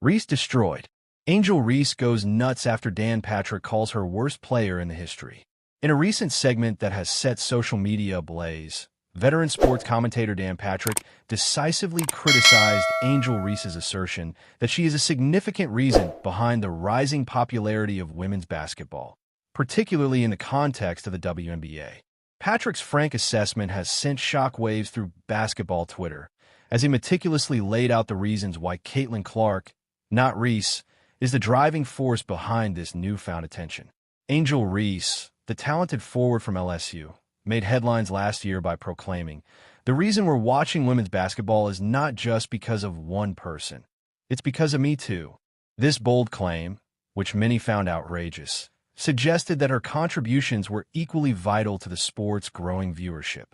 Reese destroyed. Angel Reese goes nuts after Dan Patrick calls her worst player in the history. In a recent segment that has set social media ablaze, veteran sports commentator Dan Patrick decisively criticized Angel Reese's assertion that she is a significant reason behind the rising popularity of women's basketball, particularly in the context of the WNBA. Patrick's frank assessment has sent shockwaves through basketball Twitter, as he meticulously laid out the reasons why Caitlin Clark, not Reese, is the driving force behind this newfound attention. Angel Reese, the talented forward from LSU, made headlines last year by proclaiming, "The reason we're watching women's basketball is not just because of one person. It's because of me too." This bold claim, which many found outrageous, suggested that her contributions were equally vital to the sport's growing viewership.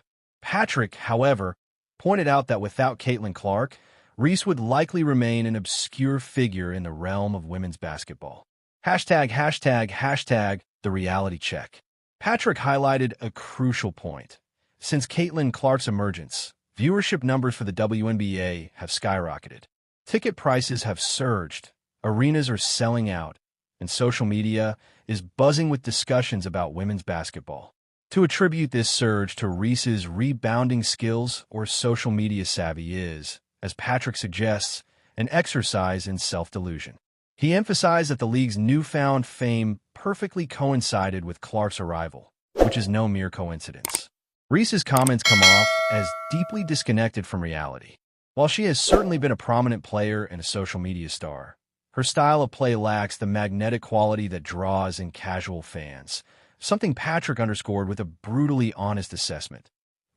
Patrick, however, pointed out that without Caitlin Clark, Reese would likely remain an obscure figure in the realm of women's basketball. ####The reality check. Patrick highlighted a crucial point. Since Caitlin Clark's emergence, viewership numbers for the WNBA have skyrocketed. Ticket prices have surged, arenas are selling out, and social media is buzzing with discussions about women's basketball. To attribute this surge to Reese's rebounding skills or social media savvy is, as Patrick suggests, an exercise in self-delusion. He emphasized that the league's newfound fame perfectly coincided with Clark's arrival, which is no mere coincidence. Reese's comments come off as deeply disconnected from reality. While she has certainly been a prominent player and a social media star, her style of play lacks the magnetic quality that draws in casual fans, something Patrick underscored with a brutally honest assessment.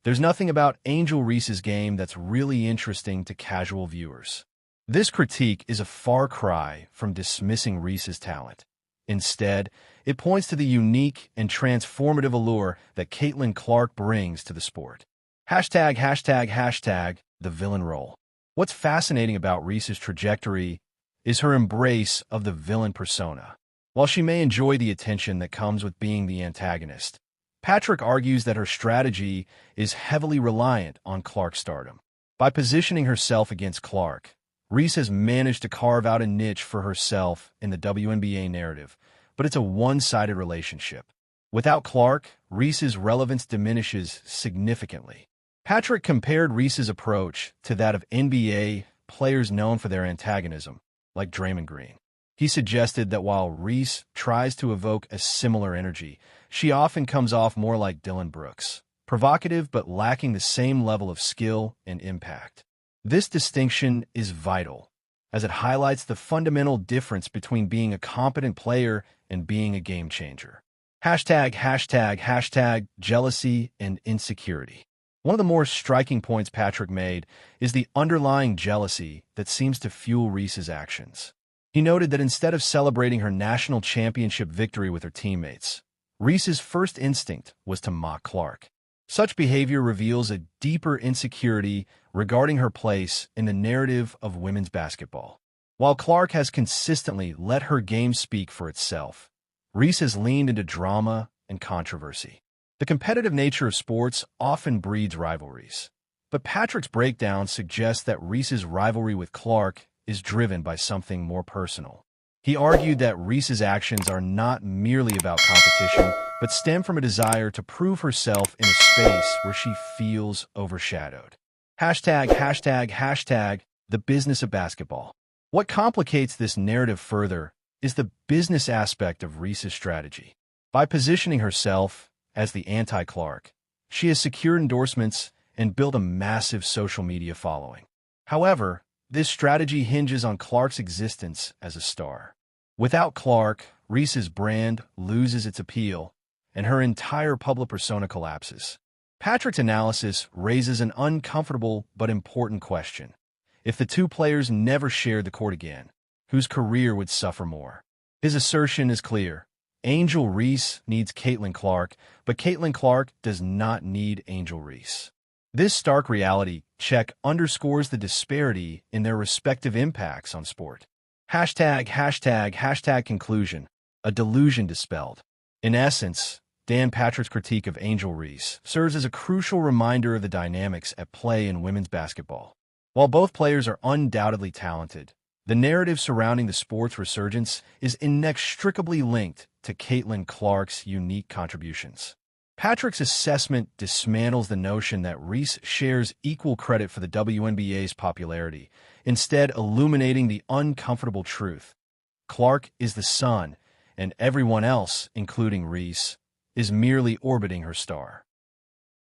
There's nothing about Angel Reese's game that's really interesting to casual viewers. This critique is a far cry from dismissing Reese's talent. Instead, it points to the unique and transformative allure that Caitlin Clark brings to the sport. ###the villain role. What's fascinating about Reese's trajectory is her embrace of the villain persona. While she may enjoy the attention that comes with being the antagonist, Patrick argues that her strategy is heavily reliant on Clark's stardom. By positioning herself against Clark, Reese has managed to carve out a niche for herself in the WNBA narrative, but it's a one-sided relationship. Without Clark, Reese's relevance diminishes significantly. Patrick compared Reese's approach to that of NBA players known for their antagonism, like Draymond Green. He suggested that while Reese tries to evoke a similar energy, she often comes off more like Dylan Brooks, provocative but lacking the same level of skill and impact. This distinction is vital, as it highlights the fundamental difference between being a competent player and being a game changer. ###jealousy and insecurity. One of the more striking points Patrick made is the underlying jealousy that seems to fuel Reese's actions. He noted that instead of celebrating her national championship victory with her teammates, Reese's first instinct was to mock Clark. Such behavior reveals a deeper insecurity regarding her place in the narrative of women's basketball. While Clark has consistently let her game speak for itself, Reese has leaned into drama and controversy. The competitive nature of sports often breeds rivalries, but Patrick's breakdown suggests that Reese's rivalry with Clark is driven by something more personal. He argued that Reese's actions are not merely about competition, but stem from a desire to prove herself in a space where she feels overshadowed. ###the business of basketball. What complicates this narrative further is the business aspect of Reese's strategy. By positioning herself as the anti-Clark, she has secured endorsements and built a massive social media following. However, this strategy hinges on Clark's existence as a star. Without Clark, Reese's brand loses its appeal, and her entire public persona collapses. Patrick's analysis raises an uncomfortable but important question. If the two players never shared the court again, whose career would suffer more? His assertion is clear. Angel Reese needs Caitlin Clark, but Caitlin Clark does not need Angel Reese. This stark reality check underscores the disparity in their respective impacts on sport. ###conclusion, a delusion dispelled. In essence, Dan Patrick's critique of Angel Reese serves as a crucial reminder of the dynamics at play in women's basketball. While both players are undoubtedly talented, The narrative surrounding the sport's resurgence is inextricably linked to Caitlin Clark's unique contributions. Patrick's assessment dismantles the notion that Reese shares equal credit for the WNBA's popularity, instead illuminating the uncomfortable truth. Clark is the sun, and everyone else, including Reese, is merely orbiting her star.